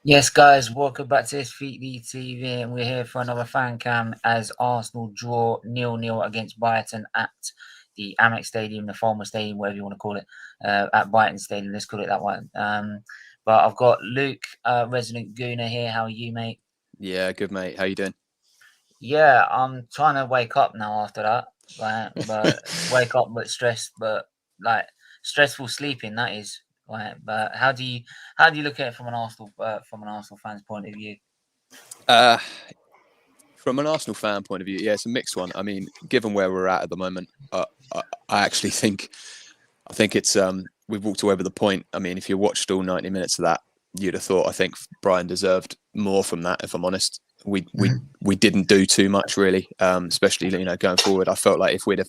Yes, guys, welcome back to SFeatleyTV, and we're here for another fan cam as Arsenal draw 0-0 against Brighton at the Amex Stadium, the former stadium, whatever you want to call it, at Brighton Stadium. Let's call it that one. But I've got Luke, resident Gooner here. How are you, mate? Yeah, good mate. How you doing? Yeah, I'm trying to wake up now after that, but wake up but stressed, but like stressful sleeping. That is. Right, but how do you look at it from an Arsenal fan's point of view? Uh, from an Arsenal fan point of view, yeah, it's a mixed one. I mean, given where we're at the moment, I actually I think it's we've walked away with the point. I mean, if you watched all 90 minutes of that, you'd have thought I think Brian deserved more from that. If I'm honest, we didn't do too much really, especially going forward. I felt like if we'd have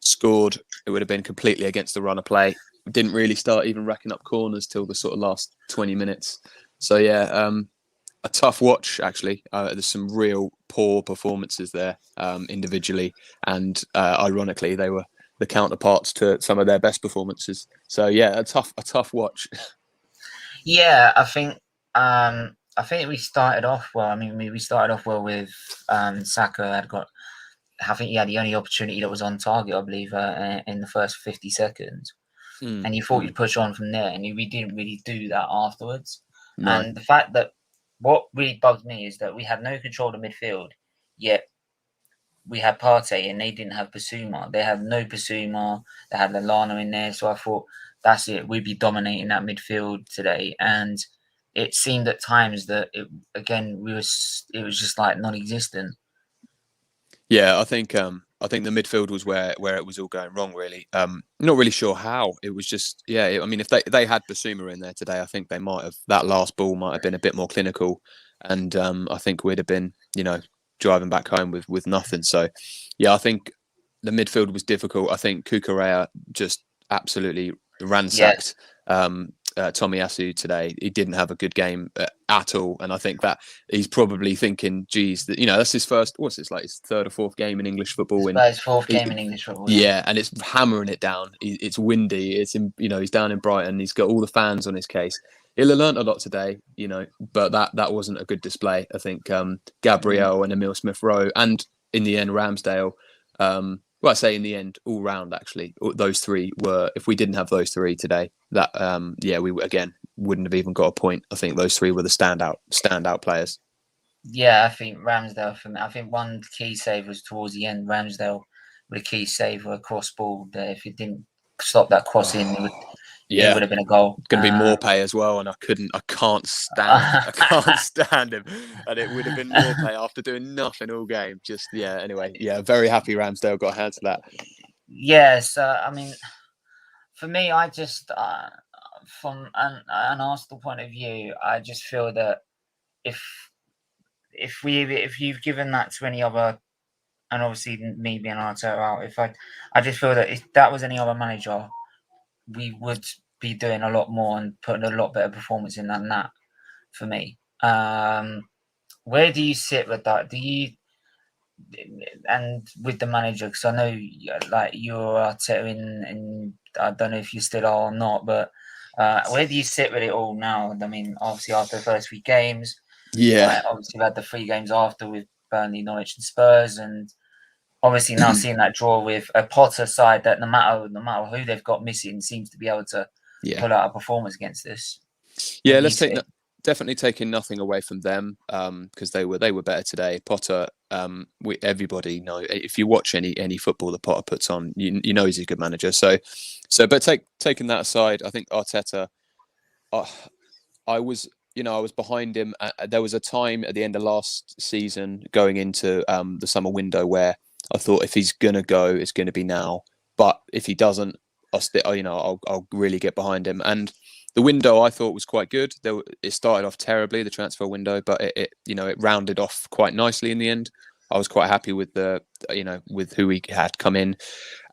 scored, it would have been completely against the run of play. We didn't really start even racking up corners till the sort of last 20 minutes. So yeah, a tough watch actually. There's some real poor performances there individually, and ironically, they were the counterparts to some of their best performances. So yeah, a tough watch. Yeah, I think we started off well. I mean, we started off well with Saka had got. I think he had the only opportunity that was on target, I believe, in the first 50 seconds. And you thought you'd push on from there, and we didn't really do that afterwards. No. And the fact that what really bugged me is that we had no control of the midfield, yet we had Partey and they didn't have Basuma. They had no Basuma. They had Lallana in there, so I thought that's it. We'd be dominating that midfield today, and it seemed at times that it was just like non-existent. Yeah, I think the midfield was where it was all going wrong. Really, not really sure how. It was just I mean, if they had Basuma in there today, I think they might have that last ball might have been a bit more clinical, and I think we'd have been driving back home with nothing. So yeah, I think the midfield was difficult. I think Kukurea just absolutely ransacked. Yes. Tomiyasu today. He didn't have a good game at all, and I think that he's probably thinking, "Geez, that's his first. What's this like? His third or fourth game in English football." It's his fourth game in English football. Yeah, and it's hammering it down. It's windy. It's he's down in Brighton. He's got all the fans on his case. He'll have learnt a lot today, but that wasn't a good display. I think Gabriel and Emil Smith-Rowe, and in the end Ramsdale. Well, I say in the end, all round actually, those three were. If we didn't have those three today, that we again wouldn't have even got a point. I think those three were the standout players. Yeah, I think Ramsdale for me. I think one key save was towards the end. Ramsdale with a key save or a cross ball. There, if it didn't stop that cross in, it would have been a goal. Going to be more pay as well, and I can't stand him, and it would have been more pay after doing nothing all game. Just anyway, very happy Ramsdale got hands to that. Yes, I mean, for me, I just from an Arsenal point of view, I just feel that if you've given that to any other, and obviously me being Arteta out, I just feel that if that was any other manager, we would be doing a lot more and putting a lot better performance in than that. For me, where do you sit with that? Do you and with the manager? Because I know like you're Arteta and I don't know if you still are or not, but where do you sit with it all now? I mean, obviously after the first 3 games. Yeah. Obviously, we had the 3 games after with Burnley, Norwich, and Spurs, and obviously now seeing that draw with a Potter side that no matter who they've got missing seems to be able to pull out a performance against us. Yeah, definitely taking nothing away from them because they were better today. Potter, everybody know if you watch any football that Potter puts on, you know he's a good manager. So, but taking that aside, I think Arteta, I was behind him. There was a time at the end of last season going into the summer window where I thought if he's going to go, it's going to be now. But if he doesn't, I'll really get behind him. And the window I thought was quite good. It started off terribly, the transfer window, but it rounded off quite nicely in the end. I was quite happy with with who he had come in.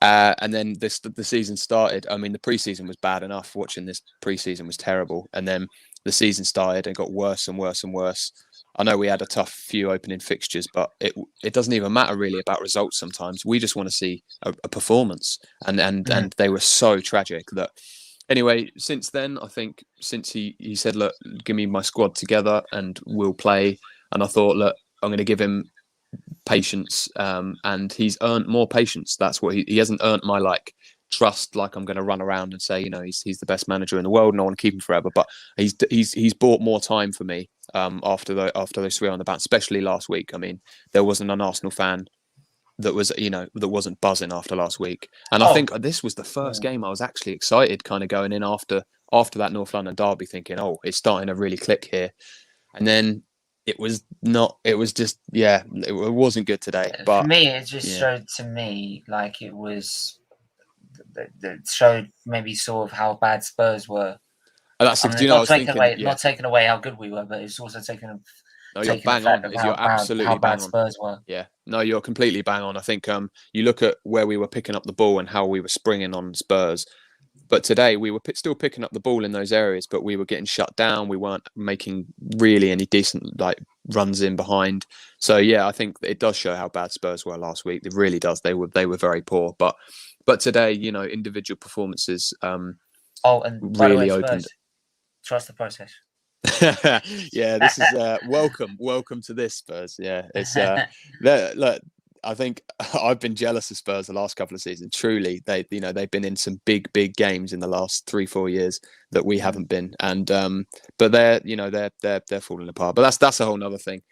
And then the season started. I mean, the preseason was bad enough. Watching this preseason was terrible. And then the season started and got worse and worse and worse. I know we had a tough few opening fixtures, but it doesn't even matter really about results sometimes. We just want to see a performance. And they were so tragic that Anyway, since then, I think since he said, look, give me my squad together and we'll play. And I thought, look, I'm going to give him patience, and he's earned more patience. That's what he hasn't earned my like trust. Like I'm going to run around and say, he's the best manager in the world and I want to keep him forever. But he's bought more time for me after those three on the bounce, especially last week. I mean, there wasn't an Arsenal fan that was that wasn't buzzing after last week, and I think this was the first game I was actually excited, kind of going in after that North London derby, thinking, oh, it's starting to really click here, and then it was not. It was just it wasn't good today. But for me, it just showed to me like it was that showed maybe sort of how bad Spurs were. And that's not taking away how good we were, but it's also taking. No, you're bang on. You're absolutely how bang bad on. Spurs were. Yeah, no, you're completely bang on. I think you look at where we were picking up the ball and how we were springing on Spurs. But today we were still picking up the ball in those areas, but we were getting shut down. We weren't making really any decent like runs in behind. So yeah, I think it does show how bad Spurs were last week. It really does. They were very poor. But today, individual performances and really opened. Trust the process. Yeah, this is welcome to this, Spurs. Yeah, it's look, I think I've been jealous of Spurs the last couple of seasons. Truly, they've been in some big games in the last 3-4 years that we haven't been, and but they're falling apart. But that's a whole nother thing.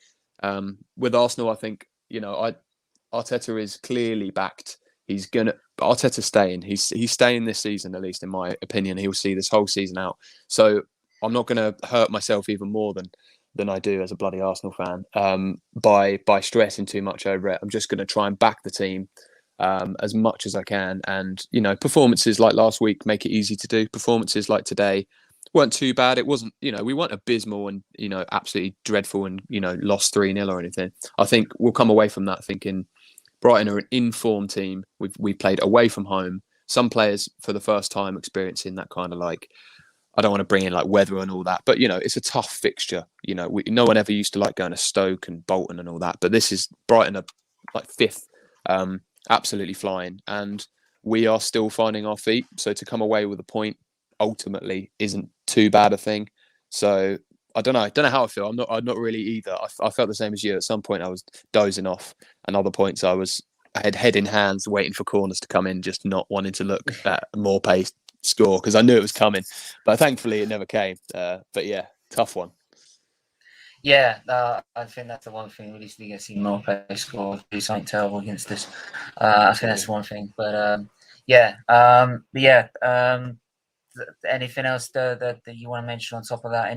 With Arsenal, I think Arteta is clearly backed. Arteta's staying. He's staying this season, at least in my opinion. He'll see this whole season out. So I'm not going to hurt myself even more than I do as a bloody Arsenal fan by stressing too much over it. I'm just going to try and back the team as much as I can. And, performances like last week make it easy to do. Performances like today weren't too bad. It wasn't, we weren't abysmal and, absolutely dreadful and, lost 3-0 or anything. I think we'll come away from that thinking Brighton are an in-form team. We played away from home. Some players for the first time experiencing that kind of like, I don't want to bring in like weather and all that, but it's a tough fixture. No one ever used to like going to Stoke and Bolton and all that, but this is Brighton are like fifth, absolutely flying, and we are still finding our feet. So to come away with a point ultimately isn't too bad a thing. So I don't know how I feel. I'm not really either. I felt the same as you. At some point I was dozing off, and other points I had head in hands waiting for corners to come in, just not wanting to look at more pace score because I knew it was coming, but thankfully it never came. But yeah, tough one. Yeah, I think that's the one thing. We need to get more pace score, do something terrible against us. I think that's one thing. But anything else that you want to mention on top of that?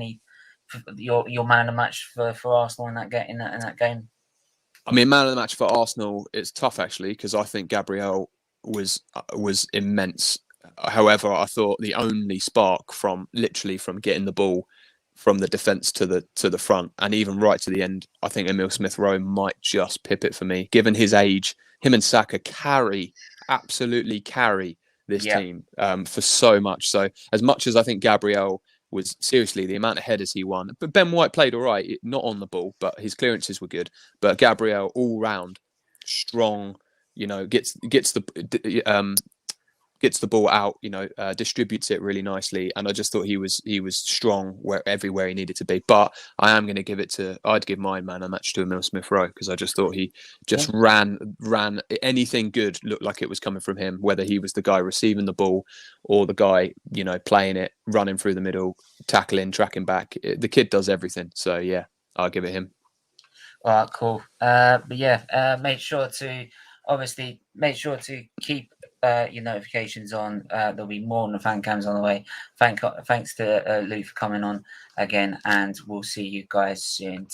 Your man of the match for Arsenal in that game? I mean, man of the match for Arsenal, it's tough actually because I think Gabriel was immense. However, I thought the only spark from getting the ball from the defence to the front and even right to the end, I think Emile Smith-Rowe might just pip it for me. Given his age, him and Saka absolutely carry this team for so much. So as much as I think Gabriel was seriously the amount of headers he won, but Ben White played all right, not on the ball, but his clearances were good. But Gabriel all round strong, gets the ball out, distributes it really nicely, and I just thought he was strong everywhere he needed to be. But I am going to I'd give my man a match to Emile Smith-Rowe because I just thought he just ran anything good looked like it was coming from him, whether he was the guy receiving the ball or the guy playing it, running through the middle, tackling, tracking back. The kid does everything. So yeah, I'll give it him. All right, cool. Make sure to keep your notifications on. There'll be more on the fan cams on the way. Thanks to Luke for coming on again, and we'll see you guys soon.